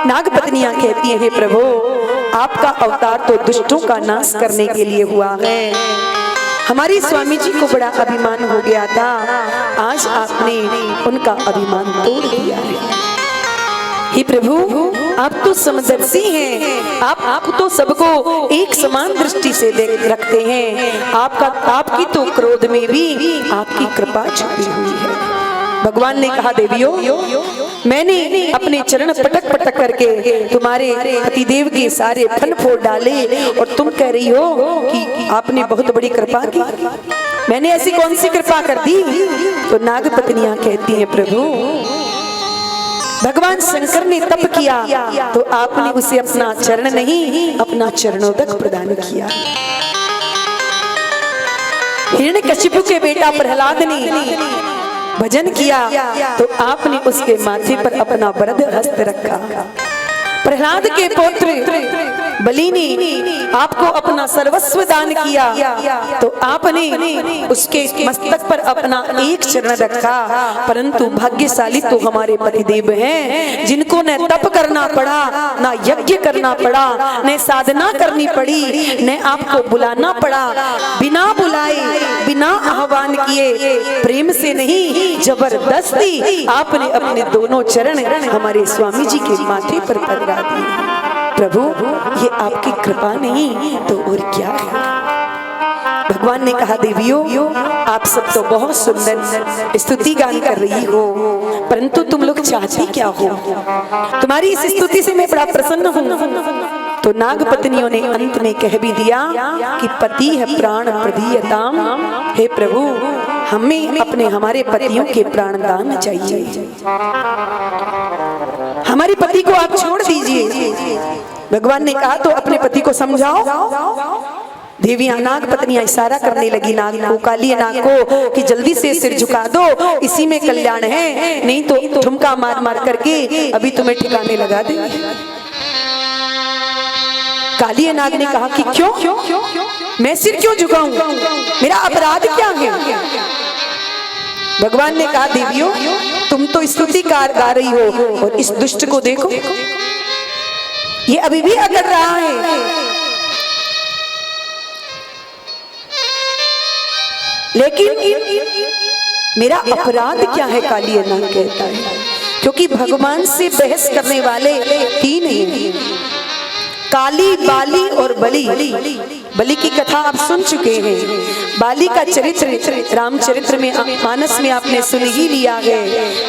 नागपत्नियां कहती हैं, हे प्रभु आपका अवतार तो दुष्टों का नाश करने के लिए हुआ है। हमारे स्वामी जी को बड़ा अभिमान हो गया था, आज आपने उनका अभिमान तोड़ दिया है। हे प्रभु आप तो समदर्शी हैं, आप तो सबको एक समान दृष्टि से देख रखते हैं। आपकी तो क्रोध में भी आपकी कृपा छुपी हुई है। भगवान ने कहा, देवियों मैंने अपने चरण पटक पटक करके तुम्हारे पतिदेव के सारे फल फोड़ डाले और तुम कह रही हो कि आपने बहुत बड़ी कृपा की। मैंने ऐसी कौन सी कृपा कर दी? तो नागपत्नियां कहती हैं, प्रभु भगवान शंकर ने तप किया तो आपने उसे अपना चरण नहीं अपना चरणोदक प्रदान किया। हिरण्यकशिपु के बेटा प्रहलाद ने भजन किया तो आपने उसके माथे पर अपना वरद हस्त रखा। प्रहलाद के पुत्र बलि ने आपको अपना सर्वस्व दान किया तो आपने उसके मस्तक पर अपना एक चरण रखा। परंतु भाग्यशाली तो हमारे पतिदेव हैं, जिनको न तप करना पड़ा, न यज्ञ करना पड़ा, न साधना करनी पड़ी, न आपको बुलाना पड़ा। बिना बुलाए बिना आह्वान किए प्रेम से नहीं जबरदस्ती आपने अपने दोनों चरण हमारे स्वामी जी के माथे पर पधरा दिए। प्रभु ये आपकी कृपा नहीं तो और क्या है? भगवान ने कहा, देवियों आप सब तो बहुत सुंदर स्तुति गान कर रही हो, परंतु तुम लोग चाहती क्या हो? तुम्हारी इस स्तुति से मैं बड़ा प्रसन्न हूँ। तो नागपत्नियों ने अंत में कह भी दिया कि पति है प्राण प्रदीयताम, हे प्रभु हमें अपने हमारे पतियों के प्राण दान चाहिए, हमारे पति को आप छोड़ दीजिए। भगवान ने कहा, तो अपने पति को समझाओ। देवियां नागपत्नियां इशारा करने लगी नाग को, काली नाग को, कि जल्दी से सिर झुका दो, इसी में कल्याण है, नहीं तो ठुमका मार मार करके अभी तुम्हें ठिकाने लगा देंगे। काली नाग ने कहा कि क्यों मैं सिर क्यों झुकाऊं, मेरा अपराध क्या है? भगवान ने कहा, देवियों तुम तो स्तुति गा रही हो और इस दुष्ट को देखो, ये अभी भी अकड़ रहा है। लेकिन मेरा अपराध क्या है? काली नाग कहता है, क्योंकि भगवान से बहस करने वाले तीन हैं, काली, बाली और बलि। बलि की कथा आप सुन चुके हैं, बाली का चरित्र रामचरित्र में मानस में आपने सुन ही लिया है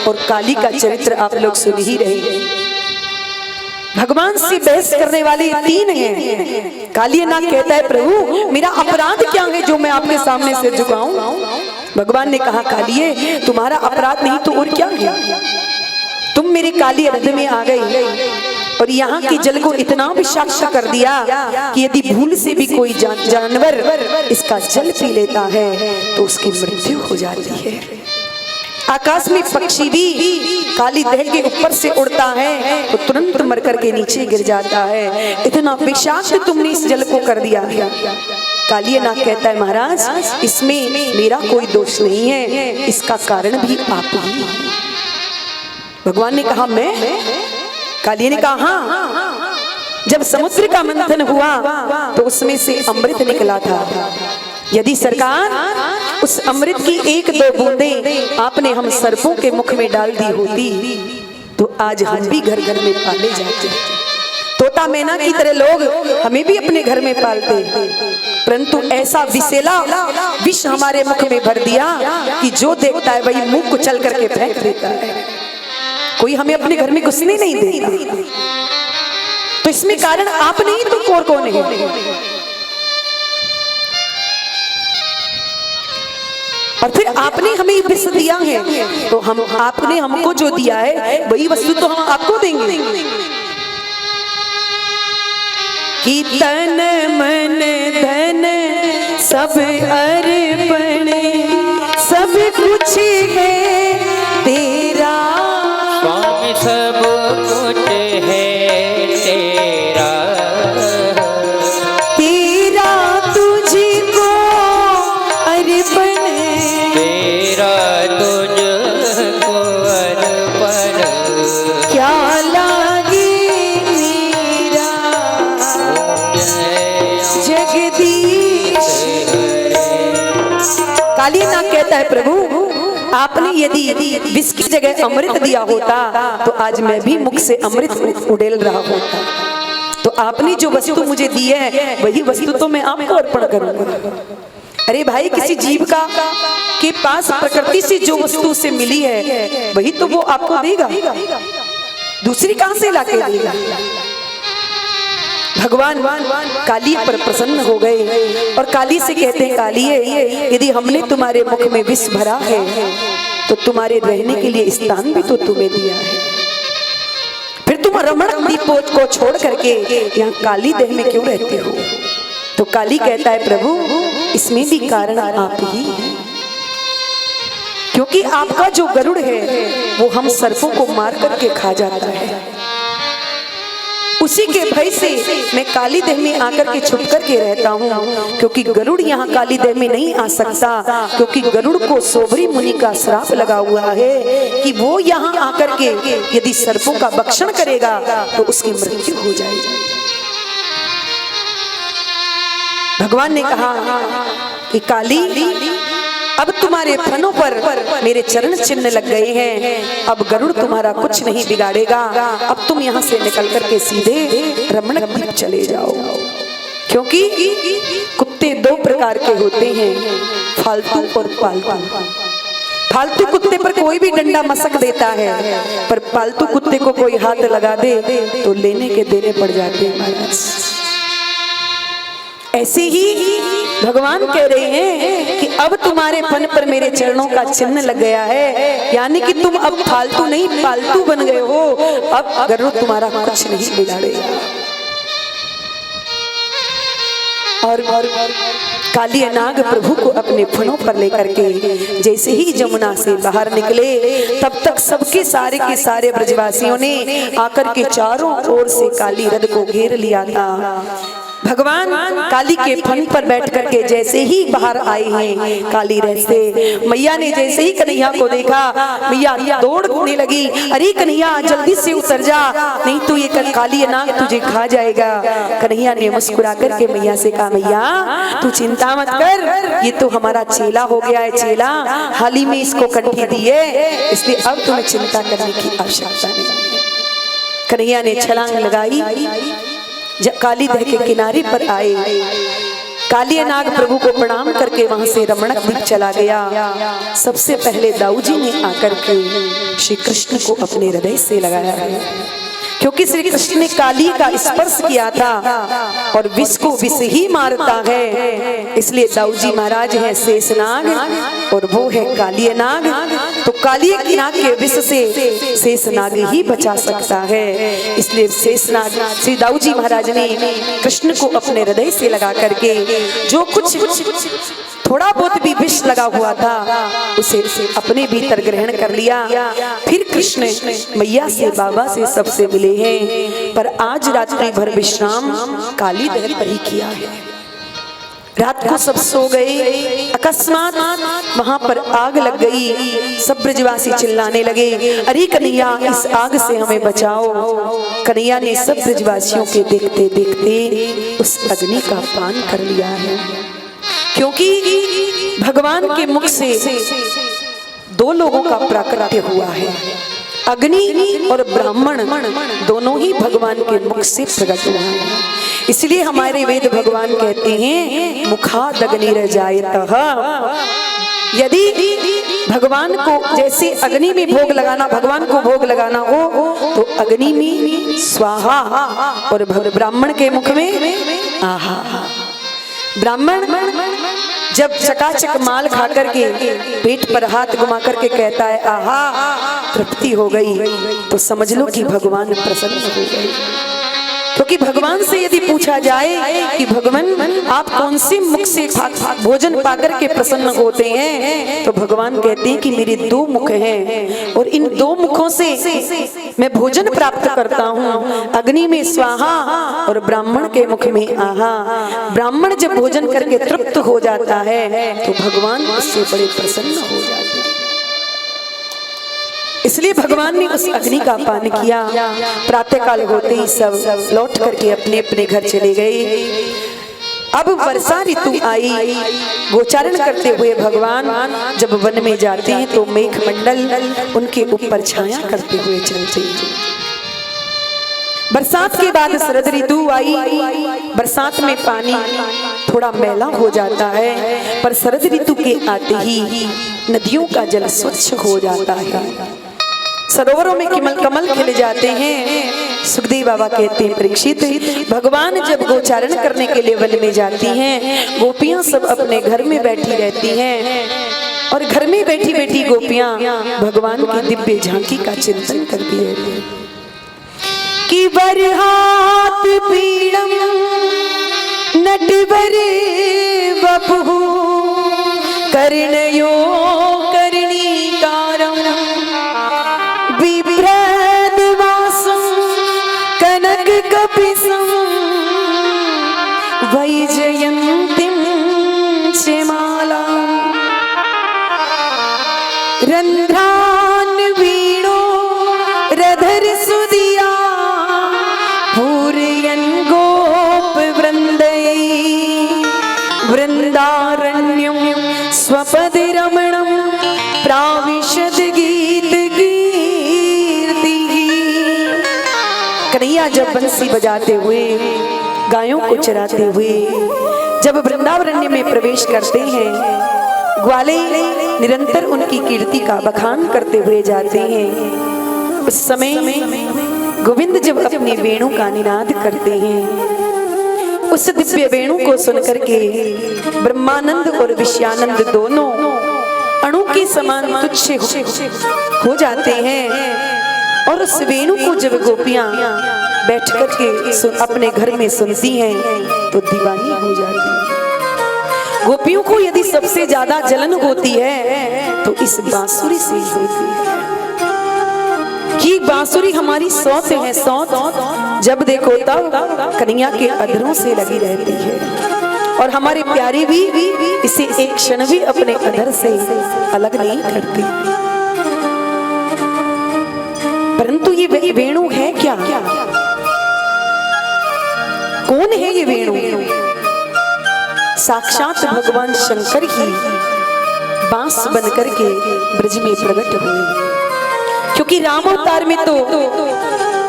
और काली का चरित्र आप लोग सुन ही रहे हैं। भगवान से बहस करने वाले तीन हैं। काली नाग कहता है, प्रभु मेरा अपराध क्या है जो मैं आपके सामने सिर झुकाऊं? भगवान ने कहा, कालिये तुम्हारा अपराध नहीं तो और क्या है? तुम मेरे काली रथ में आ गई और यहाँ के जल को इतना विषाक्त कर दिया कि यदि भूल से भी कोई जानवर इसका जल पी लेता है तो उसकी मृत्यु हो जाती है। आकाश में पक्षी भी काली दह के ऊपर से उड़ता है तो तुरंत मर करके नीचे गिर जाता है। इतना विषाक्त तुमने इस जल को कर दिया। काली नाग कहता है, महाराज इसमें मेरा कोई दोष नहीं है, इसका कारण भी आप ही। भगवान ने कहा, मैं? काली ने कहा, हाँ। जब समुद्र का मंथन हुआ तो उसमें से अमृत निकला था। यदि सरकार उस अमृत की एक दो बूंदें आपने हम सर्पों के मुख में डाल दी होती तो आज हम भी घर घर में पाले जाते। तोता मैना की तरह लोग हमें भी अपने घर में पालते, परंतु ऐसा विषैला विष हमारे मुख में भर दिया कि जो देखता है वही मुंह कुचल करके फेंक देता है, कोई हमें अपने घर में घुसने नहीं देता। तो इसमें कारण आप नहीं तो और कौन है? और फिर आपने हमें विष दिया है तो हम आपने हमको जो दिया है वही वस्तु तो हम आपको देंगे। कि तन मन धन सब अर्पण सब कुछ है तेरा, स्वामी सब कुछ है तेरा, तेरा तुझको अर्पण, तेरा तुझको अर्पण, क्या लागे कहता है प्रभु आपने यदि विष की जगह अमृत दिया होता तो आज मैं भी मुख से अमृत उड़ेल रहा होता। तो आपने जो वस्तु मुझे दी है वही वस्तु तो मैं आपको अर्पण करूंगा। अरे भाई, किसी जीव का के पास प्रकृति से जो वस्तु उसे मिली है वही तो वो आपको देगा, दूसरी कहां से लाके देगा। भगवान काली पर प्रसन्न हो गए और काली से कहते हैं, कालिए यदि हमने तुम्हारे मुख में विष भरा है तो तुम्हारे रहने के लिए स्थान भी तो तुम्हें दिया है, फिर तुम रमण दीपोत को छोड़ करके यहाँ काली देह में क्यों रहते हो। तो काली कहता है प्रभु इसमें भी कारण आप ही हैं, क्योंकि आपका जो गरुड़ है वो हम सर्पों को मार करके खा जाता है, उसी के भय से मैं काली देह में आकर के छुप करके रहता हूँ, क्योंकि गरुड़ यहाँ काली देह में नहीं आ सकता, क्योंकि गरुड़ को सोबरी मुनि का श्राप लगा हुआ है कि वो यहाँ आकर के यदि सर्पों का भक्षण करेगा तो उसकी मृत्यु हो जाएगी। भगवान ने कहा कि काली अब तुम्हारे फनों पर मेरे चरण चिन्ह लग गए हैं, अब गरुड़ तुम्हारा कुछ नहीं बिगाड़ेगा, अब तुम यहाँ से निकल करके सीधे रमणक द्वीप चले जाओ। क्योंकि कुत्ते दो प्रकार के होते हैं, फालतू और पालतू। फालतू कुत्ते पर कोई भी डंडा मसक देता है, पर पालतू कुत्ते को कोई हाथ लगा दे तो लेने के देने पड़ जाते हैं महाराज। ऐसे ही भगवान कह रहे हैं कि अब तुम्हारे फन पर मेरे चरणों का चिन्ह लग गया है, यानी कि तुम अब फालतू नहीं पालतू बन गए हो, अब गरुड़ तुम्हारा कुछ नहीं बिगाड़ेगा। और काली नाग प्रभु को अपने फनों पर लेकर के जैसे ही जमुना से बाहर निकले तब तक सबके सारे के सारे ब्रजवासियों ने आकर के चारों ओर से काली रथ को घेर लिया था। भगवान काली के फन पर बैठ करके जैसे ही बाहर आए हैं काली रथ से, मैया ने जैसे ही कन्हैया को देखा मैया दौड़ने लगी, अरे कन्हैया जल्दी से उतर जा, नहीं तो ये काली नाग तुझे खा जाएगा। कन्हैया ने मुस्कुरा करके मैया से कहा, मैया तू चिंता मत कर, ये तो हमारा चेला हो गया है, चेला हाल ही में इसको कंठी दी है, इसलिए अब तुम्हें चिंता करने की आवश्यकता नहीं। कन्हैया ने छलांग लगाई, काली दह के किनारे पर आए, काली नाग प्रभु को प्रणाम करके वहां से रमणक द्वीप चला गया। सबसे पहले दाऊजी ने आकर के श्री कृष्ण को अपने हृदय से लगाया है, क्योंकि श्री कृष्ण ने काली का स्पर्श किया था और विष को विष ही मारता है, इसलिए दाऊजी महाराज है शेषनाग और वो है काली नाग। तो काली नाग के विष से शेषनाग ही बचा सकता है, इसलिए शेषनाग श्री दाऊजी महाराज ने कृष्ण को अपने हृदय से लगा करके जो कुछ थोड़ा बहुत भी विष लगा हुआ था उसे अपने भीतर ग्रहण कर लिया। फिर कृष्ण मैया से बाबा से सबसे मिले हैं, पर आज रात्रि भर विश्राम काली दह पर ही किया है। रात को सब सो गए, अकस्मात वहां पर आग लग गई, सब ब्रजवासी चिल्लाने लगे, अरे कन्हैया इस आग से हमें बचाओ। कन्हैया ने सब ब्रजवासियों के देखते देखते उस अग्नि का पान कर लिया है, क्योंकि भगवान के मुख से दो लोगों का प्राकट्य हुआ है, अग्नि और ब्राह्मण दोनों ही भगवान के मुख से प्रकट हुआ है। इसलिए हमारे वेद भगवान कहते हैं मुखादग्निर्जायतः, यदि भगवान को जैसे अग्नि में भोग लगाना, भगवान को भोग लगाना हो तो अग्नि में स्वाहा और ब्राह्मण के मुख में आहा। ब्राह्मण जब चकाचक माल खा करके पेट पर हाथ घुमा करके कहता है आहा तृप्ति हो गई, तो समझ लो कि भगवान प्रसन्न हो गए। क्योंकि भगवान से यदि पूछा जाए कि भगवान आप कौन से मुख से भोजन पाकर के प्रसन्न होते हैं, तो भगवान कहते हैं कि मेरे दो मुख हैं और इन दो मुखों से मैं भोजन प्राप्त करता हूँ, अग्नि में स्वाहा और ब्राह्मण के मुख में आहा। ब्राह्मण जब भोजन करके तृप्त हो जाता है तो भगवान उससे बड़े प्रसन्न हो जाते हैं। इसलिए भगवान ने उस अग्नि का पान किया। प्रातःकाल होते ही सब लौट करके अपने अपने घर चले गए। अब वर्षा ऋतु आई, गोचारण करते हुए भगवान जब वन में जाते हैं तो मेघमंडल उनके ऊपर छाया करते हुए चलते हैं। बरसात के बाद शरद ऋतु आई, बरसात में पानी थोड़ा मैला हो जाता है, पर शरद ऋतु के आते ही नदियों का जल स्वच्छ हो जाता है, सरोवरों में कमल खिल जाते हैं। सुखदेव बाबा कहते हैं, परीक्षित भगवान जब गोचारण करने के लिए वन में जाती हैं, गोपियां सब अपने घर में बैठी रहती हैं और घर में बैठी बैठी गोपियां भगवान की दिव्य झांकी का चिंतन करती रहती हैं कि बरहात पीड़म नटवरे वपुः कर्णयो कर्णिकारम बिभ्रद्वासं कनक कपिसं वैजयन्तीं चिमालां रन्ध्रान् वीणो रधर सुदिया पूरयन् गोप वृन्दै वृन्दारण्यं स्वपदरमणं प्राविशद गीत कीर्तिः। कन्हैया जब बंसी बजाते हुए गायों को चराते हुए जब वृंदावरण्य में प्रवेश करते हैं, ग्वाले निरंतर उनकी कीर्ति का बखान करते हुए जाते हैं। उस समय में गोविंद जब अपनी वेणु का निनाद करते हैं, उस दिव्य वेणु को सुनकर के ब्रह्मानंद और विषयानंद दोनों अणु के समान तुच्छ हो जाते हैं। और उस वेणु को जब गोपियां बैठ करके अपने घर में सुनती हैं तो दीवानी हो जाती है। गोपियों को यदि सबसे ज्यादा जलन होती है तो इस बांसुरी से होती है कि बांसुरी हमारी सौत है, सौत जब देखो तब कन्हैया के अधरों से लगी रहती है और हमारे प्यारे भी इसे एक क्षण भी अपने अधर से अलग नहीं करते। परंतु ये वेणु है क्या? कौन है ये वेणु? साक्षात भगवान शंकर ही बांस बनकर के ब्रज में प्रकट हुए, क्योंकि राम अवतार में तो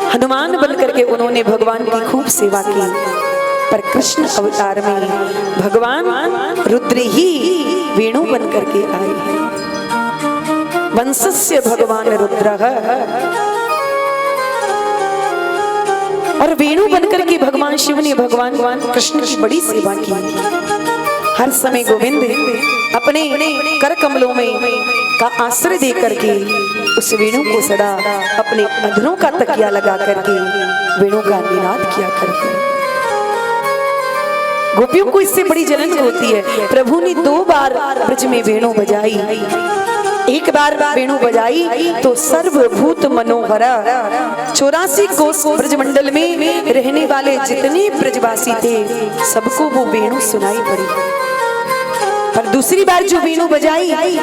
हनुमान बनकर के उन्होंने भगवान की खूब सेवा की, पर कृष्ण अवतार में भगवान रुद्र ही वेणु बनकर के आए हैं। वंशस्य भगवान रुद्रः, और वेणु बनकर के भगवान शिव ने भगवान कृष्ण की बड़ी सेवा की। हर समय गोविंद अपने कर कमलों में का आश्रय दे करके उस वेणु को सदा अपने अधरों का तकिया लगा करके वेणु का निनाद किया करते। गोपियों को इससे बड़ी जलन होती है। प्रभु ने 2 बार ब्रज में वेणु बजाई, एक बार वेणु बजाई तो सर्वभूत मनोहरा 84 कोस ब्रजमंडल में रहने वाले जितने ब्रजवासी थे सबको वो वेणु सुनाई पड़ी। पर दूसरी बार जो वेणु बजाई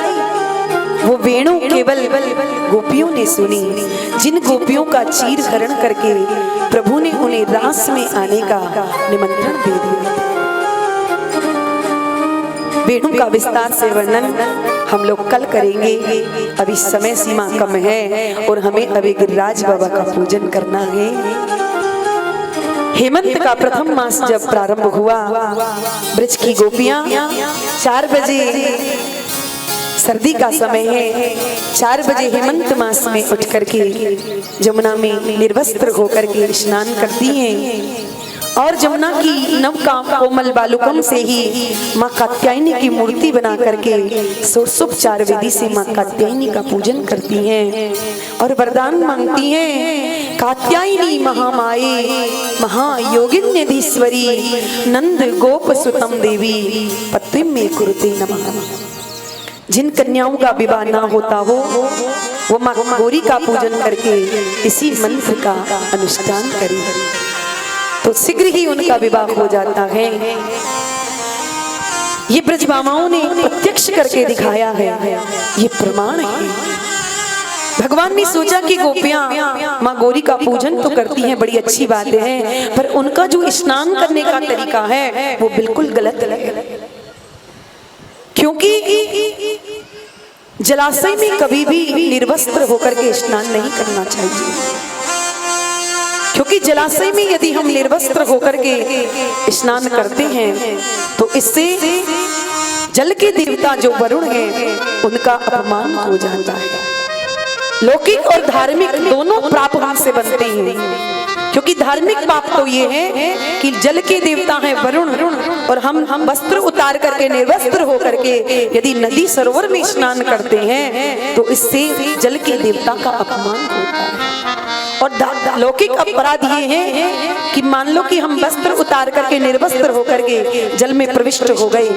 वो वेणु केवल गोपियों ने सुनी, जिन गोपियों का चीर हरण करके प्रभु ने उन्हें रास में आने का निमंत्रण दे दिया। वेणु का विस्तार से वर्णन हम लोग कल करेंगे, अभी समय सीमा कम है और हमें अभी गिरिराज बाबा का पूजन करना है। हेमंत का प्रथम मास जब प्रारंभ हुआ, ब्रज की गोपियां 4 बजे, सर्दी का समय है, 4 बजे हेमंत मास में उठ करके जमुना में निर्वस्त्र होकर के स्नान करती हैं और जमुना की नव का कोमल बालुकम से ही माँ कात्यायनी की मूर्ति बना करके षोडशोपचार विधि से माँ कात्यायनी का पूजन करती हैं और वरदान मांगती हैं। कात्यायनी महामाये महायोगिन्यधीश्वरी नंद गोप सुतम देवी पत्तिम में कुरुते नमः। जिन कन्याओं का विवाह ना होता हो वो माँ गौरी का पूजन करके इसी मंत्र का अनुष्ठान करें तो शीघ्र ही उनका विवाह हो जाता है। ये ब्रज मामाओं ने प्रत्यक्ष करके दिखाया है, ये प्रमाण है। भगवान ने सोचा कि गोपियां माँ गौरी का पूजन तो करती हैं, बड़ी अच्छी बात है, पर उनका जो स्नान करने का तरीका है वो बिल्कुल गलत है। क्योंकि जलाशय में कभी भी निर्वस्त्र होकर के स्नान नहीं करना चाहिए। क्योंकि जलाशय में यदि हम निर्वस्त्र होकर के स्नान करते हैं तो इससे जल के देवता जो वरुण हैं उनका अपमान हो जाता है। लौकिक और धार्मिक दोनों पाप हमसे बनते हैं। क्योंकि धार्मिक पाप तो ये है कि जल के देवता हैं वरुण और हम वस्त्र उतार करके निर्वस्त्र होकर के यदि नदी सरोवर में स्नान करते हैं तो इससे जल के देवता का अपमान होता है। और लौकिक अपराध ये है कि मान लो कि हम वस्त्र उतार करके निर्वस्त्र होकर के जल में प्रविष्ट हो गए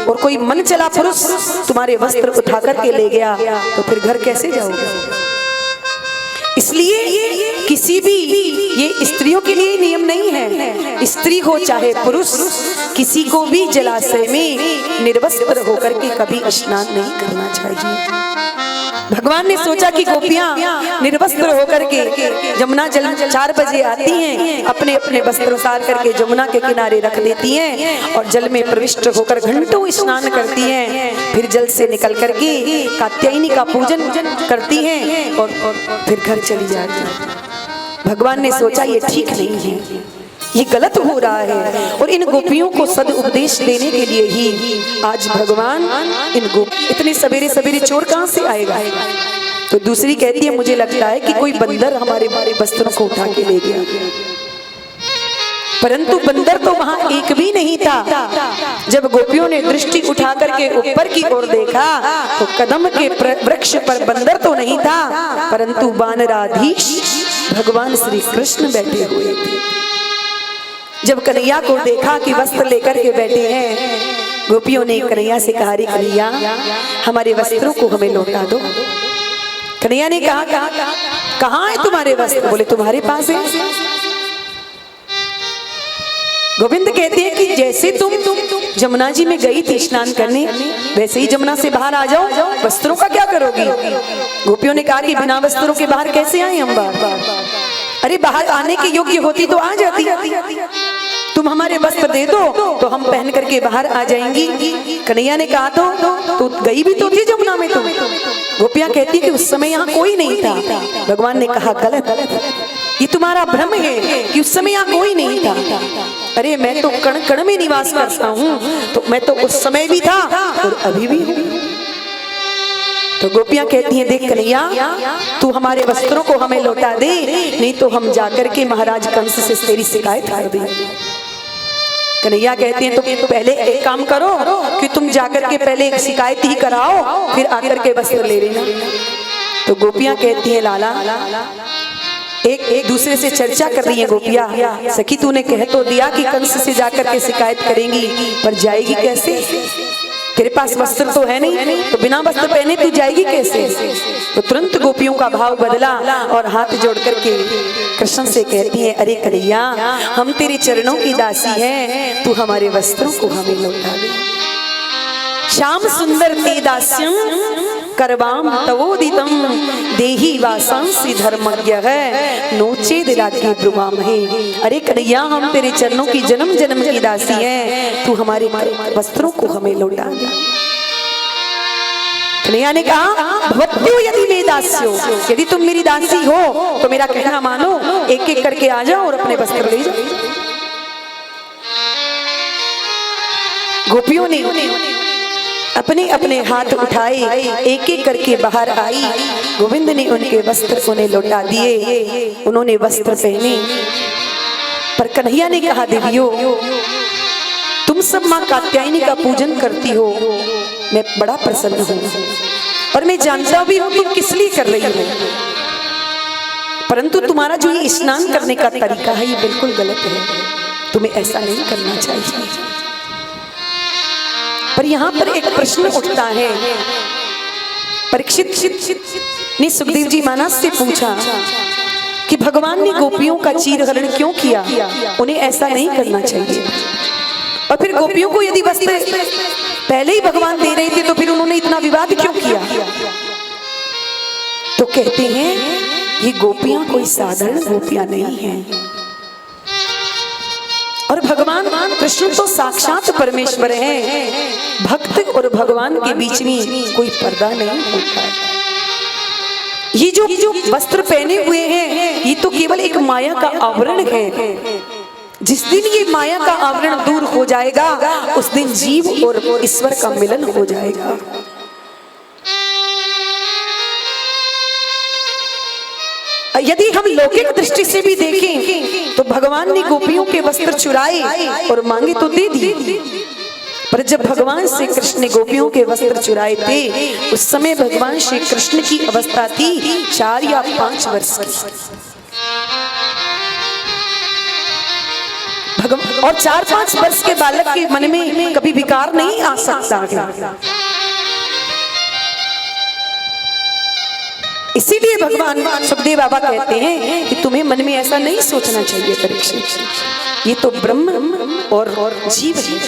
और कोई मन चला पुरुष तुम्हारे वस्त्र उठा करके ले गया तो फिर घर कैसे जाओगे? इसलिए किसी भी, ये स्त्रियों के लिए नियम नहीं है, स्त्री हो चाहे पुरुष, किसी को भी जलाशय में निर्वस्त्र होकर के कभी स्नान नहीं करना चाहिए। भगवान ने सोचा कि गोपियां निर्वस्त्र होकर के जमुना जल 4 बजे आती हैं, अपने अपने वस्त्र उतार करके जमुना के किनारे रख देती हैं और जल में प्रविष्ट होकर घंटों स्नान करती हैं। फिर जल से निकल करके कात्यायनी का पूजन करती हैं और फिर घर चली जाती हैं। भगवान ने सोचा ये ठीक नहीं है, ये गलत हो रहा है और इन गोपियों को सद उपदेश देने के लिए ही आज भगवान इतने सवेरे सवेरे चोर कहां से आएगा? तो दूसरी कहती है मुझे लगता है कि कोई बंदर हमारे वस्त्रों को उठा के ले गया। परंतु बंदर तो वहां एक भी नहीं था। जब गोपियों ने दृष्टि उठा करके ऊपर की ओर देखा तो कदम के वृक्ष पर बंदर तो नहीं था, परंतु वानराधीश भगवान श्री कृष्ण बैठे हुए थे। जब कन्हैया को देखा कि वस्त्र लेकर के बैठे हैं, गोपियों ने कन्हैया से कहा, रे कन्हैया हमारे वस्त्रों को हमें लौटा दो। कन्हैया ने कहा कहाँ है तुम्हारे वस्त्र? बोले तुम्हारे पास है। गोविंद कहते हैं कि जैसे तुम जमुना जी में गई थी स्नान करने, वैसे ही जमुना से बाहर आ जाओ, वस्त्रों का क्या करोगी? गोपियों ने कहा कि बिना वस्त्रों के बाहर कैसे आए हम बाहर? अरे बाहर आने के योग्य होती तो आ जाती, तुम हमारे वस्त्र दे दो तो हम पहन करके बाहर आ जाएंगी। कन्हैया ने कहा तो गई भी तो थी जमुना में तुम। गोपियां कहती कि उस समय यहाँ कोई नहीं था। भगवान ने कहा गलत, ये तुम्हारा भ्रम है कि उस समय यहाँ कोई नहीं था। अरे मैं तो कण कण में निवास करता हूँ, तो मैं तो उस समय भी था और अभी भी हूँ। तो गोपियां कहती हैं देख कन्हैया तू हमारे वस्त्रों को हमें लौटा दे, नहीं तो हम जाकर के महाराज कंस से तेरी शिकायत कर दें। कन्हैया कहते हैं तो पहले एक काम करो कि तुम जाकर के पहले एक शिकायत ही कराओ, फिर आकर के वस्त्र ले लेना। तो गोपियां कहती हैं लाला एक दूसरे से चर्चा कर रही है गोपियां, सखी तूने कह तो दिया कि कंस से जाकर के शिकायत करेंगी, पर जाएगी कैसे? तेरे पास वस्त्र तो है नहीं, तो बिना वस्त्र पहने तू जाएगी कैसे? तो तुरंत गोपियों का भाव बदला और हाथ जोड़ करके कृष्ण से कहती है अरे कन्हैया हम तेरे चरणों की दासी हैं, तू हमारे वस्त्रों को हमें लौटा दे। श्याम सुंदर ते दास्यम करवाम तवोदितम देही वासांसि धर्मज्ञ है नोचे दिलाके ब्रुवाम है। अरे कन्हैया हम तेरे चरणों की जन्म जन्म की दासी हैं, तू हमारे वस्त्रों को हमें लौटा दे। कन्हैया ने कहा भवत्यो यदि मे दास्यो, यदि तुम मेरी दासी हो तो मेरा कहना मानो, एक एक करके आ जाओ और अपने वस्त्र ले जाओ। गोपियों ने अपने अपने हाथ उठाए, एक एक करके बाहर आई। गोविंद ने उनके वस्त्र उन्हें लौटा दिए, उन्होंने वस्त्र पहने। पर कन्हैया ने कहा देवियों तुम सब माँ कात्यायनी का पूजन करती हो, मैं बड़ा प्रसन्न हूँ और मैं जानता भी हूँ तुम किस लिए कर रही हो, परंतु तुम्हारा जो ये स्नान करने का तरीका है ये बिल्कुल गलत है, तुम्हें ऐसा नहीं करना चाहिए। पर यहाँ पर एक प्रश्न उठता है। परीक्षित ने सुखदेव जी महाराज से पूछा कि भगवान ने गोपियों का चीरहरण क्यों किया, उन्हें ऐसा नहीं करना चाहिए। और फिर गोपियों को यदि वस्त्र पहले ही भगवान दे रहे थे तो फिर उन्होंने इतना विवाद क्यों किया? तो कहते हैं ये गोपियां कोई साधारण गोपियां नहीं हैं, और भगवान कृष्ण तो साक्षात परमेश्वर हैं। भक्त और भगवान के बीच में कोई पर्दा नहीं होता है। ये जो वस्त्र पहने हुए हैं ये तो केवल एक माया का आवरण है। जिस दिन ये माया का आवरण दूर हो जाएगा उस दिन जीव और ईश्वर का मिलन हो जाएगा। यदि हम लौकिक दृष्टि से भी देखें तो भगवान ने गोपियों के वस्त्र चुराए और मांगे तो दे दिए, पर जब भगवान श्री कृष्ण ने गोपियों के वस्त्र चुराए थे उस समय भगवान श्री कृष्ण की अवस्था थी 4 या 5 वर्ष की। भगवान और 4-5 वर्ष के बालक के मन में कभी विकार नहीं आ सकता है। इसीलिए भगवान सुखदेव बाबा कहते हैं कि तुम्हें मन में ऐसा नहीं सोचना चाहिए परीक्षित, ये तो ब्रह्म और जीव है।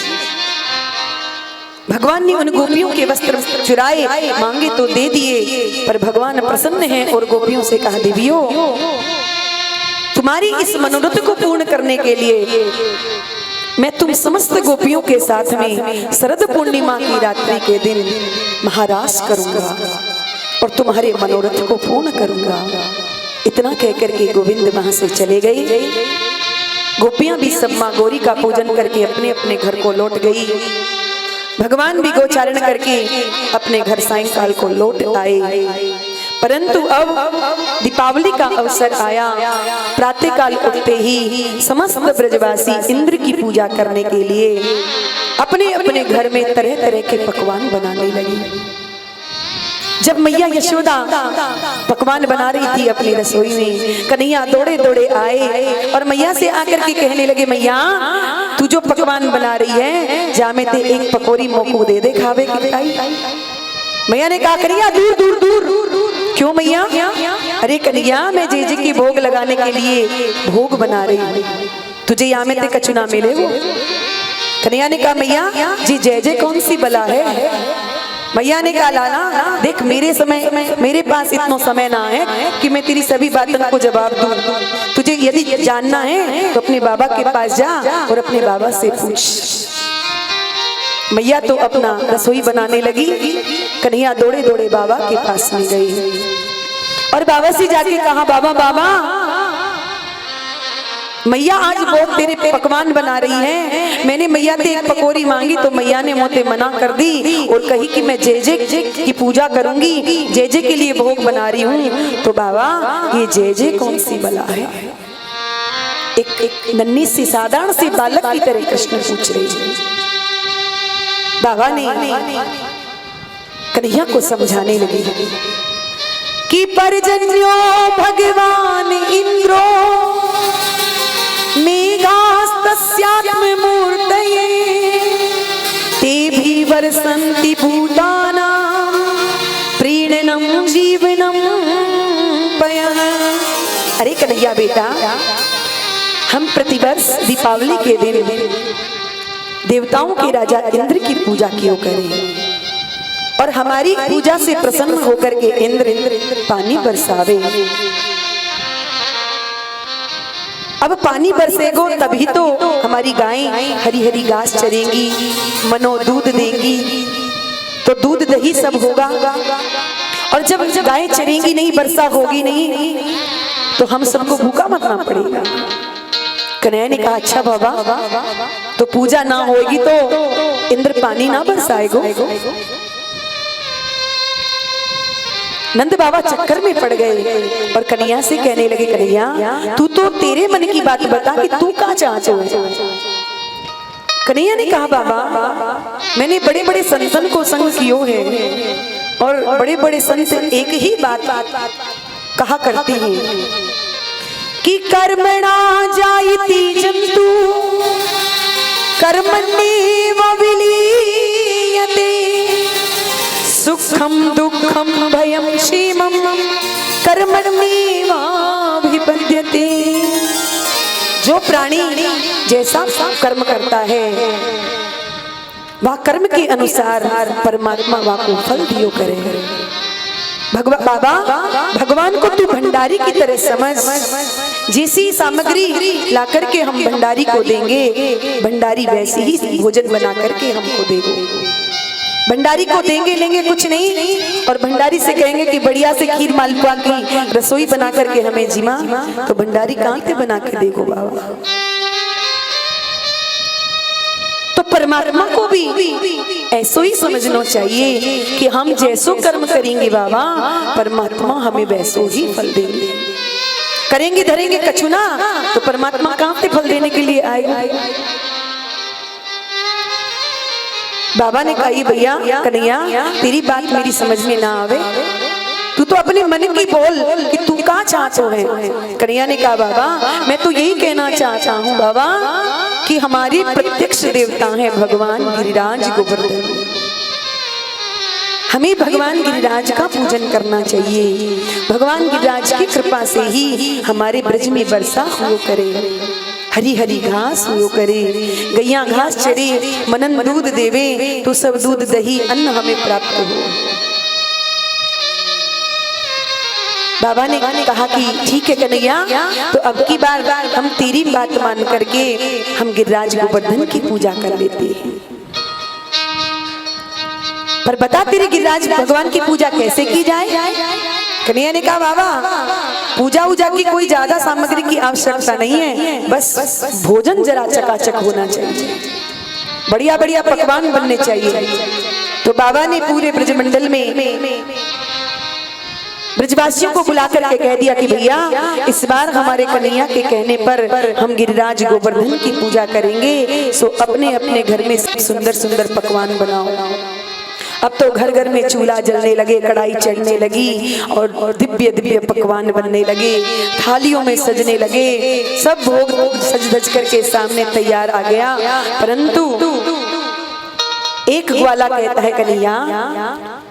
भगवान ने उन गोपियों के वस्त्र चुराए, मांगे तो दे दिए, पर भगवान प्रसन्न हैं और गोपियों से कहा देवियों तुम्हारी इस मनोरथ को पूर्ण करने के लिए मैं तुम समस्त गोपियों के साथ में शरद पूर्णिमा की रात्रि के दिन महारास करूंगा और तुम्हारे मनोरथ को पूर्ण करूंगा। इतना कहकर के गोविंद वहां से चले गए। गोपियां भी सब मां गौरी का पूजन करके अपने अपने घर को लौट गई। भगवान भी गोचारण करके अपने घर सायंकाल को लौट आए। परंतु अब दीपावली का अवसर आया। प्रातःकाल उठते ही समस्त ब्रजवासी इंद्र की पूजा करने के लिए अपने अपने घर में तरह तरह के पकवान बनाने लगे। जब मैया यशोदा पकवान बना रही थी अपनी रसोई में, कन्हैया दौड़े दौड़े आए और मैया से आकर के कहने लगे मैया तू जो पकवान बना रही है जा में ते एक पकौड़ी मोको दे दे खावे की खाई। मैया ने कहा कन्हैया दूर दूर दूर। क्यों मैया? अरे कन्हैया मैं जे की भोग लगाने के लिए भोग बना रही हूँ, तुझे यहाँ में ते कछु ना मिले वो। कन्हैया ने कहा मैया जी जय कौन सी बला है? मैया ने कहा लाला देख मेरे पास इतना समय ना है कि मैं तेरी सभी बातों को जवाब दूं। तुझे यदि जानना है तो अपने बाबा के पास जा और अपने बाबा से पूछ। मैया तो अपना रसोई बनाने लगी। कन्हैया दौड़े दौड़े बाबा के पास में गई और बाबा से जाके कहा बाबा बाबा मैया आज बहुत तेरे पकवान बना रही है। मैंने मैया से एक पकौड़ी मांगी तो मैया ने मुझे मना कर दी और कही कि मैं जे की पूजा करूंगी, जे के लिए भोग बना रही हूँ। तो बाबा ये जे कौन सी बला है? एक नन्ही सी साधारण सी बालक की तरह कृष्ण पूछ रही है। बाबा ने कन्हैया को समझाने लगी कि परजन्यो भगवान इंद्रो मेघास्तस्यात्म मूर्तये ते भी वर्षन्ति भूतानां प्रीणनं जीवनं पयः। अरे कन्हैया बेटा हम प्रतिवर्ष दीपावली के दिन देवताओं के राजा इंद्र की पूजा क्यों करें और हमारी पूजा से प्रसन्न होकर के इंद्र पानी बरसावे। अब पानी बरसेगो तभी तो हमारी गायें हरी हरी घास चरेंगी, मनो दूध देंगी, तो दूध दही सब होगा। और जब गायें चरेंगी नहीं, वर्षा होगी नहीं, तो हम सबको भूखा मरना पड़ेगा। कन्हैया ने कहा अच्छा बाबा तो पूजा ना होगी तो इंद्र पानी ना बरसाएगो। नंद बाबा चक्कर में पड़ गए और कन्हैया से कहने लगे कन्हैया तू तो तेरे मन की बात बता कि तू कहाँ चाहते हो। कन्हैया ने कहा बाबा मैंने बड़े बड़े संतन को संग कियो है और बड़े बड़े संत एक ही बात कहा करते हैं कि कर्मणा जायति जंतु कर्मण्येव विलीयते सुखम दुखम भयम क्षेमम कर्मण्येवाभिपद्यते। जो प्राणी जैसा कर्म करता है वह कर्म के अनुसार परमात्मा वह को फल दियो करे। बाबा भगवान को तू भंडारी की तरह समझ। जैसी सामग्री ला करके हम भंडारी को देंगे, भंडारी वैसी ही भोजन बना करके हमको देगा। भंडारी को देंगे लेंगे कुछ नहीं, और भंडारी से कहेंगे कि बढ़िया से खीर मालपुआ की रसोई बना करके हमें जिमा, तो भंडारी कहाँ से बना के देगो बाबा। तो परमात्मा को भी ऐसो ही समझना चाहिए कि हम जैसो कर्म करेंगे बाबा, परमात्मा हमें वैसो ही फल देंगे। करेंगे धरेंगे कछु ना, तो परमात्मा कहाँ से फल देने के लिए आएगा। बाबा ने कहा भैया कन्हैया, तेरी बात मेरी समझ में ना आवे, तू तो अपने मन की बोल कि तू कहाँ चाहते है। कन्हैया ने कहा बाबा मैं तो यही कहना चाहता हूँ बाबा कि हमारे प्रत्यक्ष देवता हैं भगवान गिरिराज गोवर्धन, हमें भगवान गिरिराज का पूजन करना चाहिए। भगवान गिरिराज की कृपा से ही हमारे ब्रज में वर्षा हो करे, हरी हरी घास हो करे, गैया घास चरे, मनन दूध देवे, तो सब दूध दही अन्न हमें प्राप्त हो। बाबा ने कहा कि ठीक है कन्हैया, तो अब की बार हम तेरी बात मान करके हम गिरिराज गोवर्धन की पूजा कर लेते हैं। पर बता तेरे गिरिराज भगवान की पूजा कैसे की जाए। कन्हैया ने कहा बाबा पूजा उजा की कोई ज्यादा सामग्री की आवश्यकता नहीं है, बस भोजन जरा चकाचक होना चाहिए, बढ़िया बढ़िया पकवान बनने चाहिए। तो बाबा ने पूरे ब्रजमंडल में ब्रजवासियों को बुला करके कह दिया कि भैया इस बार हमारे कन्हैया के कहने पर हम गिरिराज गोवर्धन की पूजा करेंगे, सो अपने अपने घर में सुंदर सुंदर पकवान बनाओ। अब तो घर घर में चूल्हा जलने लगे, कढ़ाई चढ़ने लगी और दिव्य दिव्य पकवान बनने लगे, थालियों में सजने लगे, सब भोग सज धज करके सामने तैयार आ गया। परंतु एक ग्वाला कहता है कन्हैया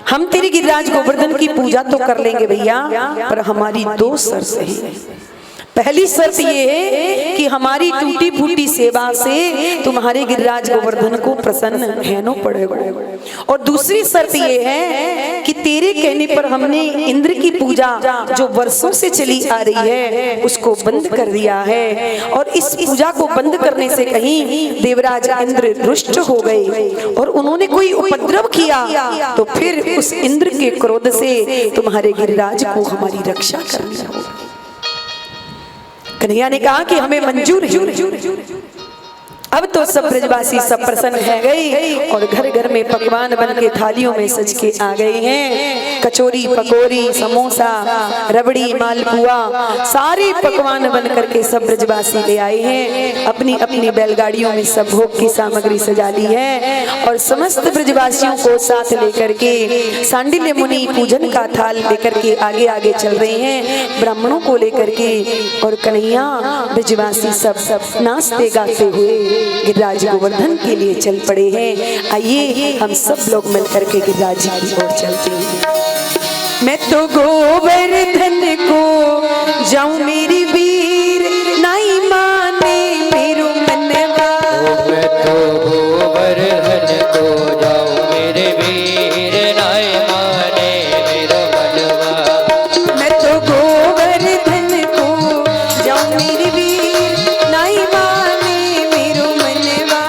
हम तेरे गिरिराज गोवर्धन की पूजा तो कर लेंगे भैया, पर हमारी दो शर्त है। पहली शर्त ये है कि हमारी टूटी फूटी सेवा से तुम्हारे गिरिराज गोवर्धन को प्रसन्न रहना पड़ेगा, और दूसरी शर्त ये है कि तेरे कहने पर हमने इंद्र की पूजा जो वर्षों से चली आ रही है उसको बंद कर दिया है, और इस पूजा को बंद करने से कहीं देवराज इंद्र रुष्ट हो गए और उन्होंने कोई उपद्रव किया तो फिर उस इंद्र के क्रोध से तुम्हारे गिरिराज को हमारी रक्षा करनी होगी। कन्हैया ने कहा कि हमें मंजूर है। अब तो सब ब्रजवासी सब प्रसन्न है गए और घर घर में पकवान बन के थालियों में सज के आ गए हैं। कचौरी पकौड़ी समोसा रबड़ी मालपुआ सारे पकवान बन करके सब ब्रजवासी ले आए हैं। अपनी अपनी बैलगाड़ियों में सब भोग की सामग्री सजा ली है और समस्त ब्रजवासियों को साथ लेकर के सांडिल्य मुनि पूजन का थाल लेकर के आगे आगे चल रहे हैं ब्राह्मणों को लेकर के। और कन्हैया ब्रजवासी सब नाचते गाते हुए गिरिराज गोवर्धन के लिए चल पड़े हैं। आइए हम सब लोग मिलकर के गिरिराज जी की ओर चलते हैं। मैं तो गोवर्धन को जाऊं मेरी वीर नहीं माने मेरो मनवा, मैं तो गोवर्धन को जाऊं मेरे वीर नहीं माने मेरो मनवा, मैं तो गोवर्धन को जाऊं मेरी वीर नहीं माने मेरो मनवा,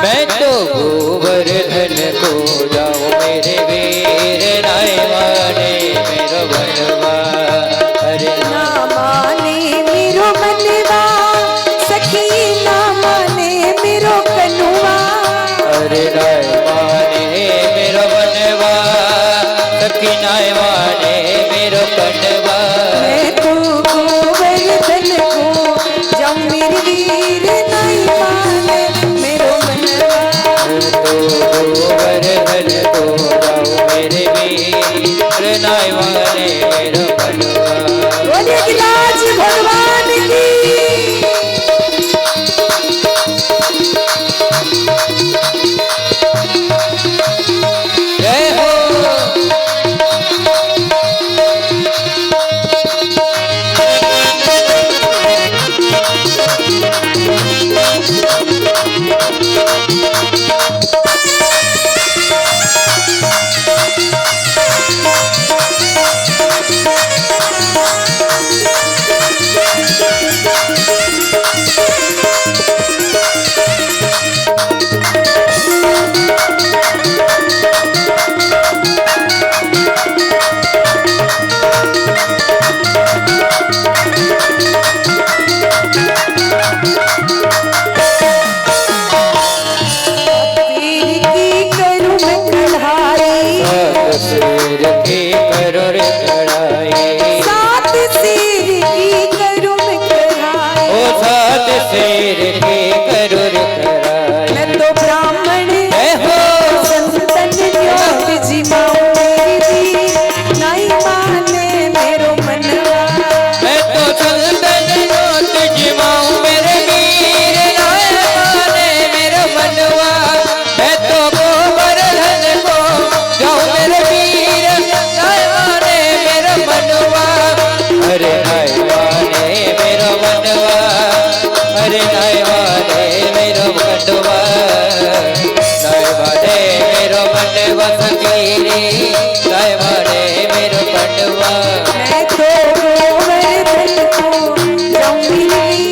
मैं तो गोवर्धन को जाऊं मेरे वीर नहीं माने मेरो मनवा। हरे ना माने शेर के करूर कराए। मैं तो ब्राह्मण जय हो संतन ज्योत जीवाऊं मेरी नहीं माने मेरो मनवा। मैं तो संतन ज्योत जीवाऊं मेरे वीर नाय माने मेरा मनवा। मैं तो गोवर्धन को जाऊं मेरे वीर नाय माने मेरा मनवा। अरे नाय माने मेरा मनवा, अरे नाय माने मेरा मनवा, नाय माने मेरा मनवा सकीरे, नाय माने मेरा मनवा। मैं तो गोवर्धन को जाऊंगी नहीं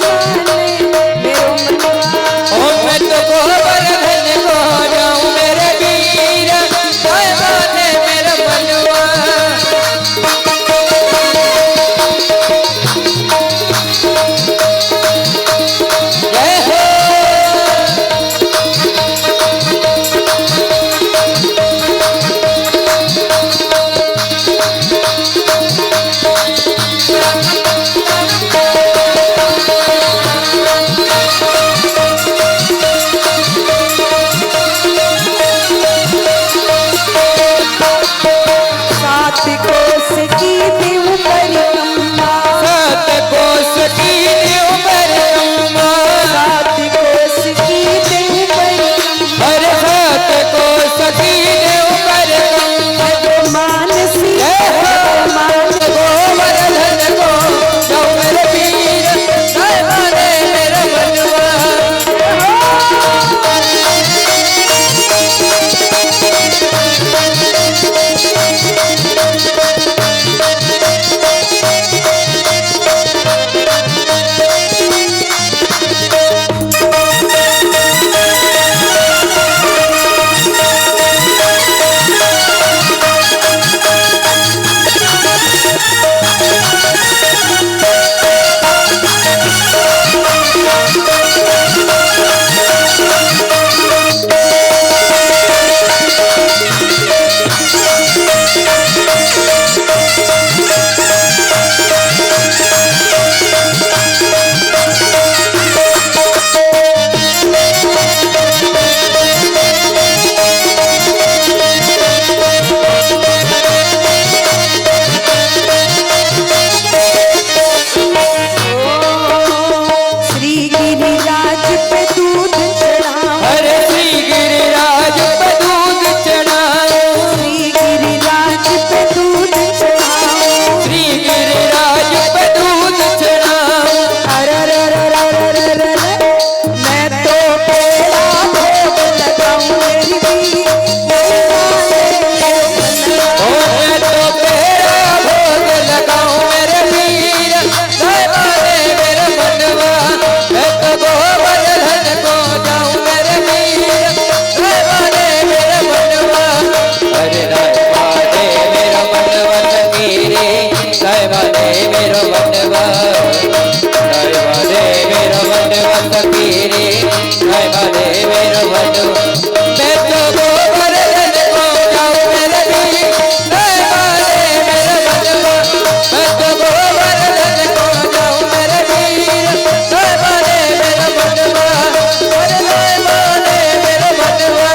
माने मेरो मनवा। ओ मैं तो गोवर्धन को जाऊं मेरे वीर नाय माने मेरा मनवा। जय हो सात कोस की देव परिक्रमा, सात कोस की उम्र अम्मा, सात कोस की देव परिक्रमा। हर सात कोस की उम्र अम्मा। मानसी गोवर्धन को जाऊं मेरे वीर नाय माने मेरा मनवा। श्री गिरिराज पे दूध चढ़ाऊं, हरे श्री गिरिराज पे दूध चढ़ाऊं, श्री गिरिराज पे दूध चढ़ाऊं। श्री गिरिराज पे दूध चढ़ाऊं। अररररररररर, मैं तो पेड़ा भोग लगाऊं मेरी भी नहीं माने मेरो मनवा। ओ मैं तो तेरा भोग लगाऊं मेरे वीर नाय माने मेरा मनवा। मैं तो गोवर्धन को जाऊं मेरे वीर नाय माने मेरा मनवा। अरे नाय माने मेरा मनवा सकीरे, नाय माने मेरा मनवा, नाय माने मेरा मनवा सकीरे, नाय माने मेरा मनवा। मैं तो गोवर्धन को जाऊं मेरे वीर नाय माने मेरा मनवा। मैं तो गोवर्धन को जाऊं मेरे वीर नाय माने मेरा मनवा। अरे नाय माने मेरा मनवा,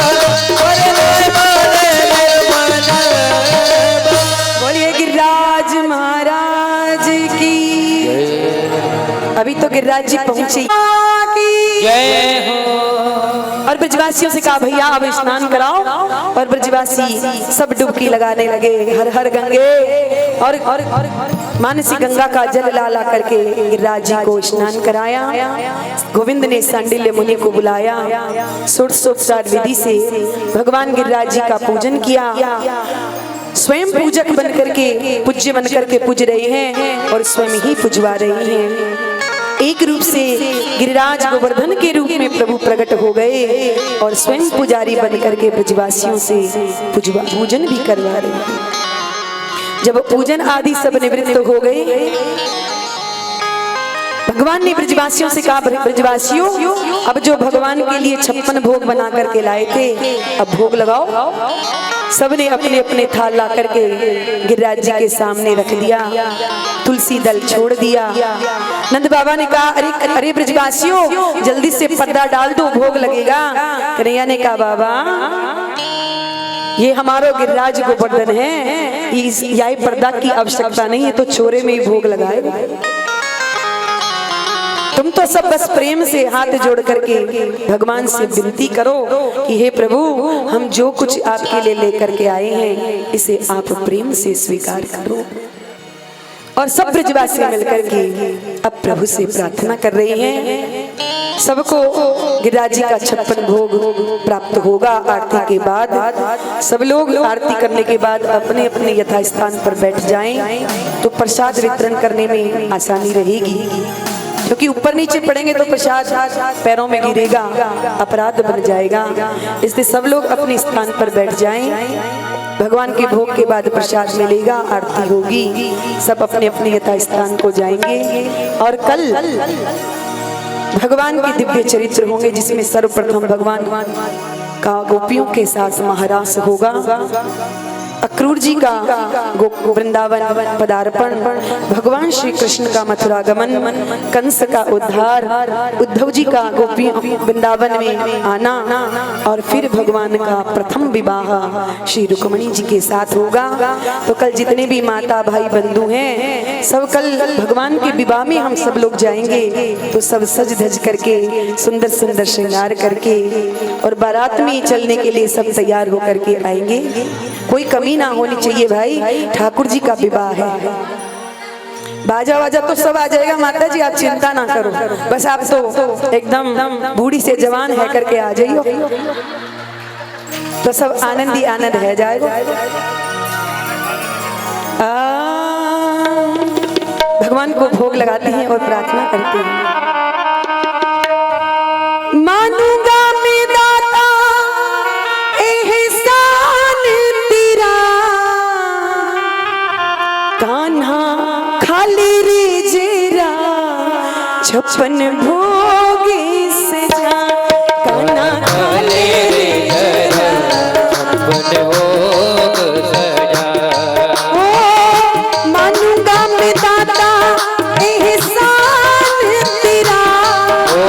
अरे नाय माने मेरा मनवा। बोलिए गिरिराज महाराज की। अभी तो गिरिराज जी पहुंचे जय हो और ब्रजवासियों से कहा भैया अब स्नान कराओ। और ब्रजवासी सब डुबकी लगाने लगे, हर हर गंगे। और मानसी गंगा का जल ला ला करके गिरिराज जी को स्नान कराया। गोविंद ने सांडिल्य मुनि को बुलाया, षोडशोपचार विधि से भगवान गिरिराज जी का पूजन किया। स्वयं पूजक बन करके पूज्य बन करके पूज रहे हैं और स्वयं ही पूजवा रही हैं। एक रूप से गिरिराज गोवर्धन के रूप में प्रभु प्रकट हो गए और स्वयं पुजारी बन करके ब्रजवासियों से पूजन भी करवा रहे हैं। जब पूजन आदि सब निवृत्त हो गए, भगवान ने ब्रजवासियों से कहा, ब्रजवासियों अब जो भगवान के लिए 56 भोग बना करके लाए थे, अब भोग लगाओ। सबने अपने अपने थाल ला करके गिरिराज जी के सामने रख दिया, तुलसी दल छोड़ दिया। नंद बाबा ने कहा, अरे अरे ब्रजवासियों जल्दी से पर्दा डाल दो, भोग लगेगा। कन्हैया ने कहा, बाबा ये हमारो गिरिराज गोवर्धन है, यह पर्दा की आवश्यकता नहीं है, तो छोरे में ही भोग लगाएगा। तुम तो सब बस प्रेम से हाथ जोड़ करके भगवान से विनती करो कि हे प्रभु, हम जो कुछ आपके लिए लेकर के आए हैं इसे आप प्रेम से स्वीकार करो। और सब ब्रजवासी मिलकर के अब प्रभु से प्रार्थना कर रहे हैं। सबको गिरिराज जी का 56 भोग प्राप्त होगा। आरती के बाद सब लोग आरती करने के बाद अपने अपने यथास्थान पर बैठ जाएं, तो प्रसाद वितरण करने में आसानी रहेगी। क्योंकि ऊपर नीचे पड़ेंगे तो प्रसाद पैरों में गिरेगा, अपराध बन जाएगा। इसलिए सब लोग अपने स्थान पर बैठ जाएं। भगवान के भोग के बाद प्रसाद मिलेगा, आरती होगी, सब अपने अपने यथास्थान को जाएंगे। और कल भगवान के दिव्य चरित्र होंगे, जिसमें सर्वप्रथम भगवान का गोपियों के साथ महारास होगा। अक्रूर जी का वृंदावन पदार्पण, भगवान श्री कृष्ण का मथुरागमन, कंस का उद्धार, उद्धव जी का गोपियों वृंदावन में आना, और फिर भगवान का प्रथम विवाह श्री रुक्मिणी जी के साथ होगा। तो कल जितने भी माता भाई बंधु हैं, सब कल भगवान के विवाह में हम सब लोग जाएंगे। तो सब सज धज करके सुंदर सुंदर श्रृंगार करके और बारात में चलने के लिए सब तैयार होकर के आएंगे। कोई कमी ना होनी चाहिए भाई, ठाकुर जी का विवाह है। बाजा वाजा तो सब आ जाएगा माता जी, आप चिंता ना करो, बस आप तो एकदम बूढ़ी से जवान है करके आ जाइयो, तो सब आनंद ही आनंद है जाएगा। भगवान को भोग लगाते हैं और प्रार्थना करते हैं। मानूंगा मैं दाता एहसान तेरा, कान्हा खाली रे जेरा 56 भोग सजा, कान्हा खाली रे जेरा 56 भोग सजा। ओ मानूंगा मैं दाता एहसान तेरा, ओ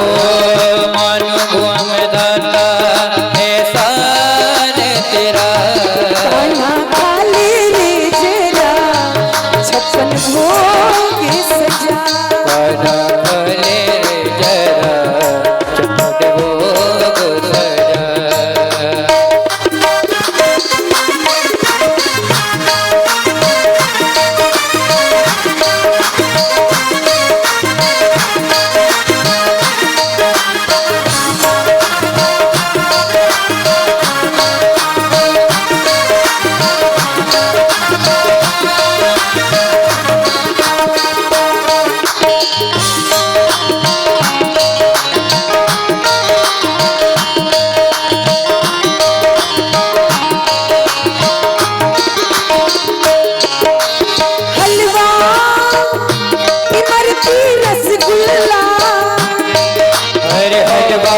मानूंगा मैं दाता एहसान तेरा, कान्हा खाली रे जेरा 56 भोग सजा। कान्हा खाली रे जेरा 56 भोग सजा। हलवा इमरती रसगुल्ला, हरे हलवा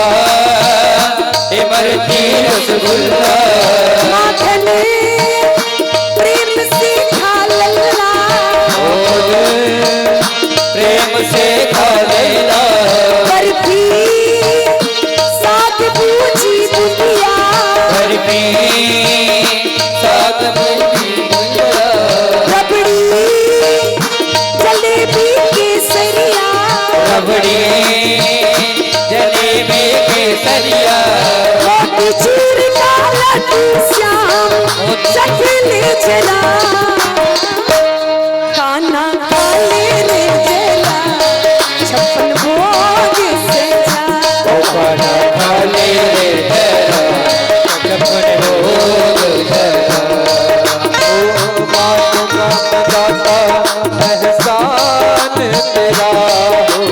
इमरती रसगुल्ला, माखन प्रेम से खा लल्ला, प्रेम से खा लेना, बर्फी साग बूझी बुनिया, बर्फी साग बूझी बुनिया, रबड़ी जलेबी केसरिया, रबड़ी जलेबी केसरिया, मोती चूर का लड्डू श्याम चखले जला, कान्हा खाले रे जला 56 भोग सजा। कान्हा खाले रे जला 56 भोग सजा। ओ मानूंगा मैं दाता एहसान तेरा, हो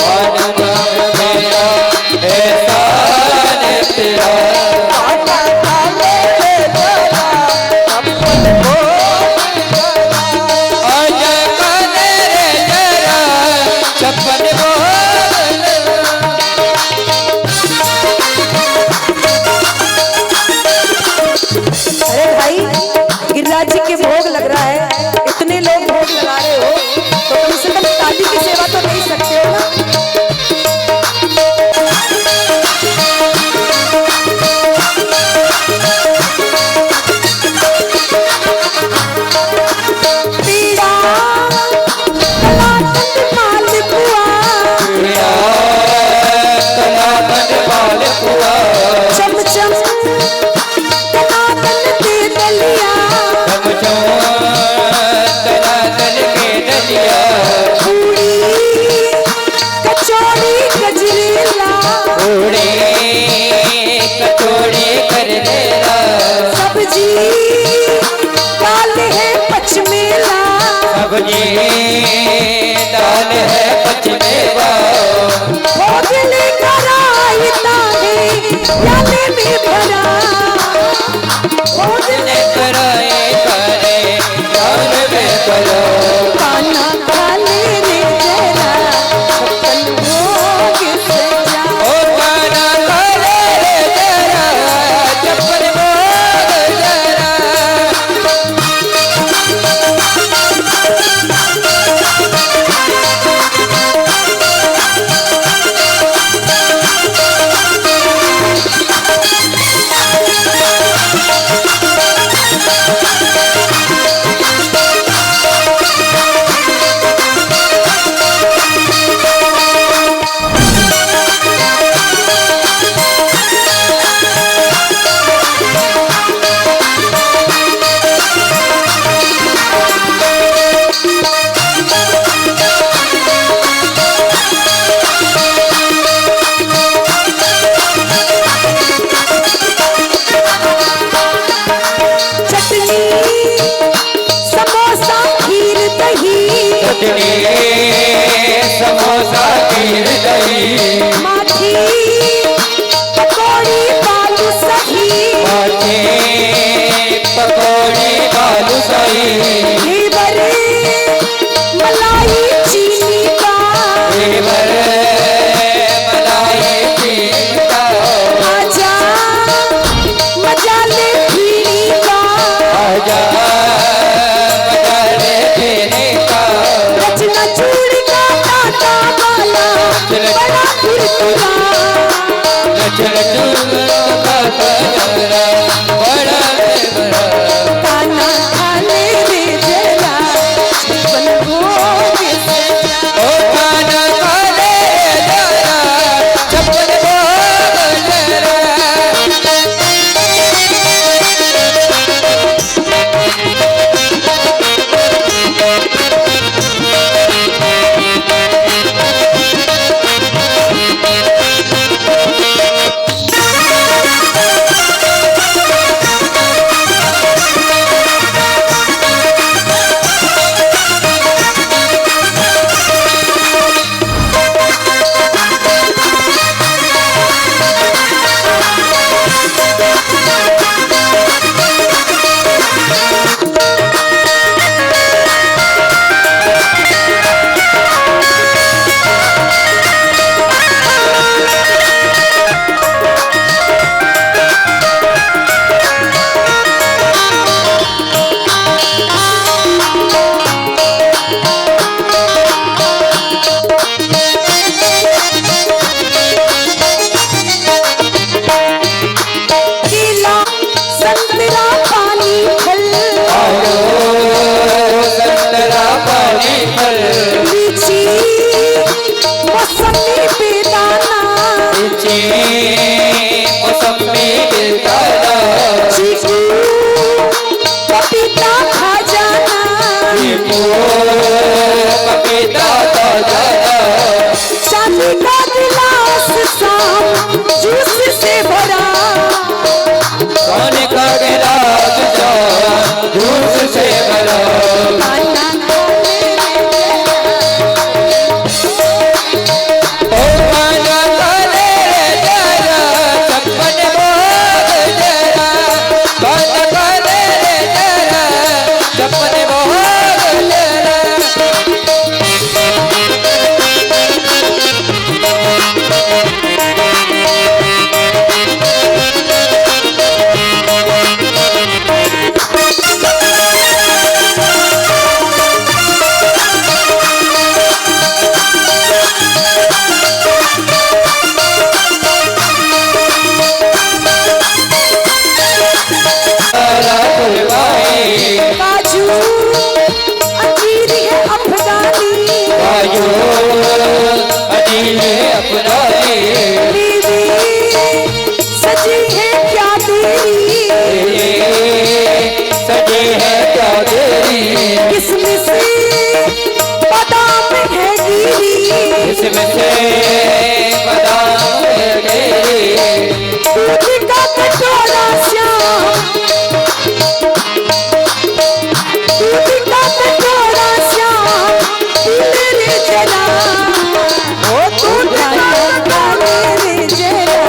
मानूंगा मैं मेरा एहसान तेरा, कान्हा खाले रे जला 56 भोग कटोरी गजरेला, पूड़ी कटोरी कर लेला, सब्जी दाल है पचमेला, सब्जी दाल है पचमेवा, भोग लेकर आयता है प्याले में भरा, भोग लेकर आए करे दाल में भरा, खाना खा ले रे जरा छप्पन भोग सजा, ओ खाना खा ले रे जरा छप्पन भोग जरा। चटनी समोसा खीर दही, चटनी समोसा खीर दही, माठी पकौड़ी बालू सही, माठी पकौड़ी बालू सही, घेवर मलाई चीनी का, घेवर मलाई चीनी का, आजा मजा ले भीड़ी का, आजा मजा ले पीने का, रचना चूड़ का टाटा वाला बड़ा कुरकुरा, नचल चूड़ का बड़ा बड़ा बड़ा, खाना खा ले रे जरा छप्पन भोग सजा, ओ खाना खा ले जरा छप्पन भोग जरा। केला संतरा पानी फल, संतरा पानी फल, लीची मौसमी बेदाना, लीची मौसमी बेदाना, चीकू पपीता खा जाना, नींबू पपीता ताजा, चांदी का गिलास शाम जूस से भरा, पानी का गिलास जाम जूस से भरा, खाना खा ले रे ओ खाना खा ले जरा छप्पन भोग जरा, खाना खा ले जरा छप्पन भोग जरा। काजू अंजीर है अफगानी, वायु अजीब अपनाई, बीवी सजी है क्या तेरी, सजी है क्या तेरी, किसमिस बादाम है गिरी, किस्म से बादाम गिरे दूध का कटोरा श्याम, दूध का कटोरा श्याम पी मेरे जरा, ओ दूध का मेरे जरा,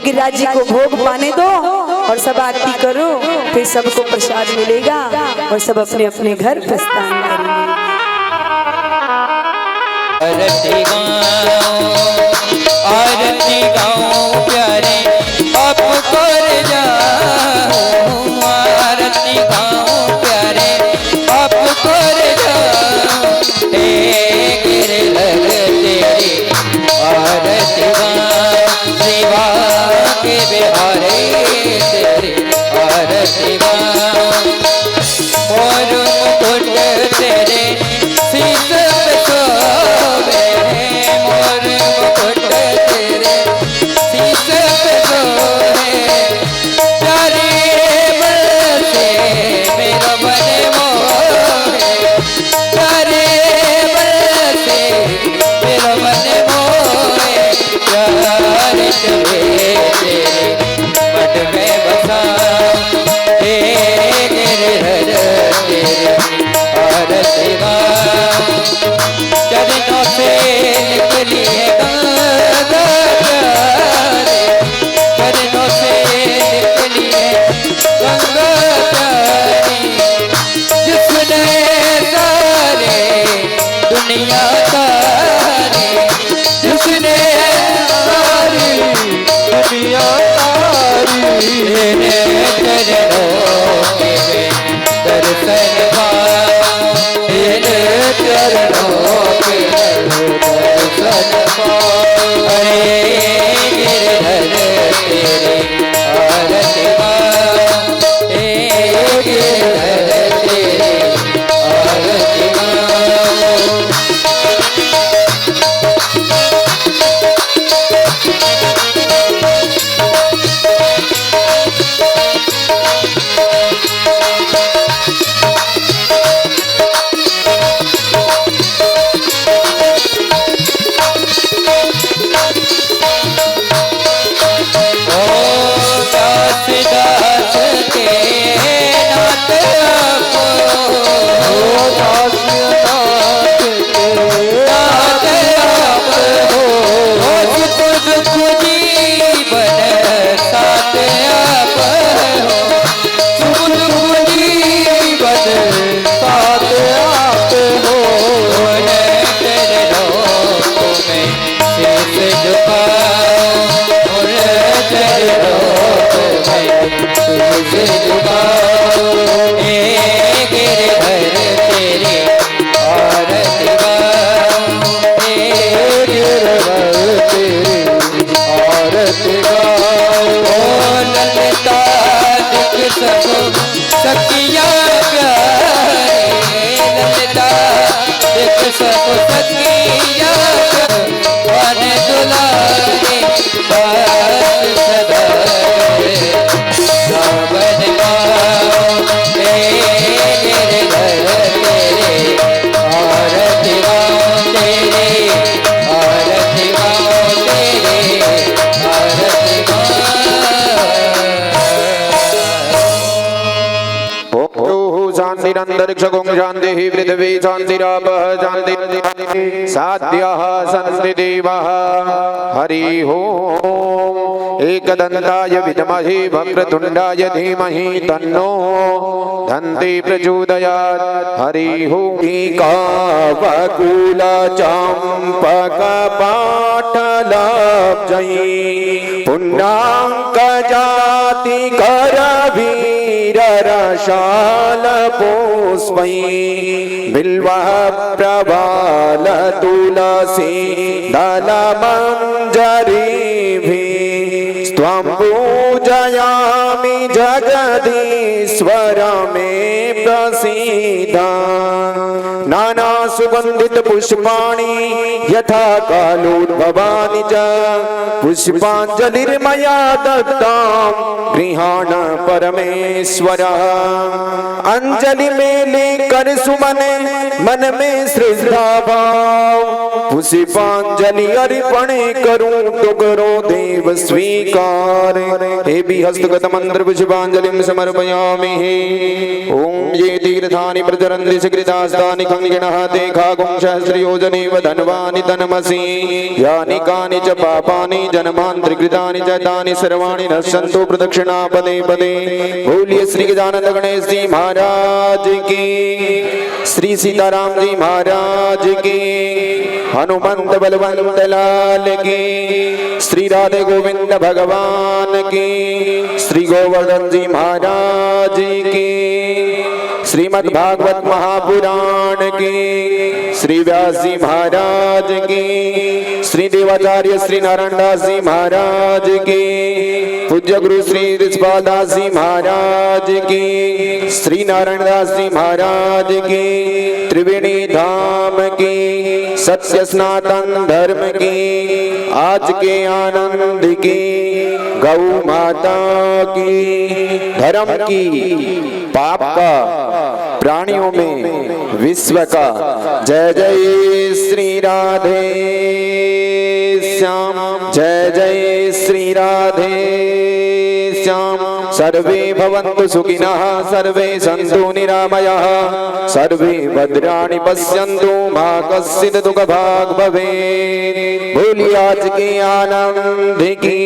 गिरिराज जी को भोग पाने दो और सब आरती करो, फिर सबको प्रसाद मिलेगा और सब अपने अपने घर प्रस्थान करेंगे। आरती गाओ प्यारे आप कर जाओ, आरती गाओ प्यारे आप कर जाओ, गिरधर तेरी आरती गाओ शिवा के बिहारे तेरी आरती गाओ, और मुकुट तेरे शीश पे शोभे, मोर मुकुट तेरे शीश पे शोभे, प्यारे बरसे मेरा मन मोहे, प्यारे बरसे मेरा मन मोहे, प्यार चले तेरे मन में बसा, हे गिरधर तेरे आरती गाओ, चरणों से निकली है गंगा प्यारे, चरणों से निकली है गंगा प्यारी, जिसने सारे दुनिया तारी, जिसने सारी दुनिया तारी, चरणों के दर्शन पाओ, चरणों के दर्शन पाओ, अरे गिरधर तेरे आरती गाओ, गिरधर तेरे आरती गाओ। शीश झुकाओ और चरणों में शीश झुकाओ। हे गिरधर तेरी आरती गाओ, हे गिरधर तेरी आरती गाओ। ओ ललिता दिख सब सखिया प्यारे, ललिता दिख सब सखिया वन दुलारे बात सदा सावन गाओ। हे गिरधर तेरे आरती गाओ, तेरे आरती गाओ, तेरे आरती गाओ। शांतिरंतरिक्षगुं शांति पृथ्वी शांतिरापः शांति साध्यः सन्ति देवः। हरि ओम। एकदन्ताय विद्महे वक्रतुंडाय धीमहि तन्नो धन्ति प्रचोदयात्। हरि ओम। कावकुल चंपक पाटलाब्जै पुण्यांक जाति करवीर रसाल पुष्पै बिल्वः प्रवाल तुलसी दलमञ्जरीभिः त्वं पूजयामि जगदीश्वर मे प्रसीद। नाना सुगंधित पुष्पाणि यथा कालोद्भवानि च पुष्पांजलिर्मया दत्तां गृहाण परमेश्वर। अंजलि में लेकर सुमन मन में श्रद्धा भाव पुष्पांजलि अर्पण करूं तो करो देव स्वीकार। हे भी हस्तगत मंत्र पुष्पांजलिं समर्पयामि। ओम ये तीर्थानि प्रचरन्ति सुकृतास्तानि खंगिणः ते खागुं सहस्रयोजनेव धन्वानि तन्मसि। यानि कानि च पापानि जन्मान्तरकृतानि च तानि सर्वाणि नश्यन्तु प्रदक्षिणा पदे पदे। बोलिए श्री गजानन गणेश जी महाराज की, श्री सीताराम जी महाराज की, हनुमंत बलवंत लाल की, श्री राधे गोविंद भगवान की, श्री गोवर्धन जी महाराज की, श्रीमद् भागवत महापुराण की, श्री व्यास जी महाराज की, श्री देवाचार्य श्री नारायण दास जी महाराज की, पूज्य गुरु श्री ऋषिपाल दास जी महाराज की, श्री नारायण दास जी महाराज की, त्रिवेणी धाम की, सत्य सनातन धर्म की, आज के आनंद की, गौ माता की, धर्म की, पाप का, प्राणियों में विश्व का। जय जय श्री राधे श्याम, जय जय श्री राधे श्याम। सर्वे भवन्तु सुखिनः, सर्वे सन्तु निरामयाः, सर्वे भद्राणि पश्यन्तु मा कश्चित् दुःखभाग् भवेत्। बोलिए आज के आनंद की।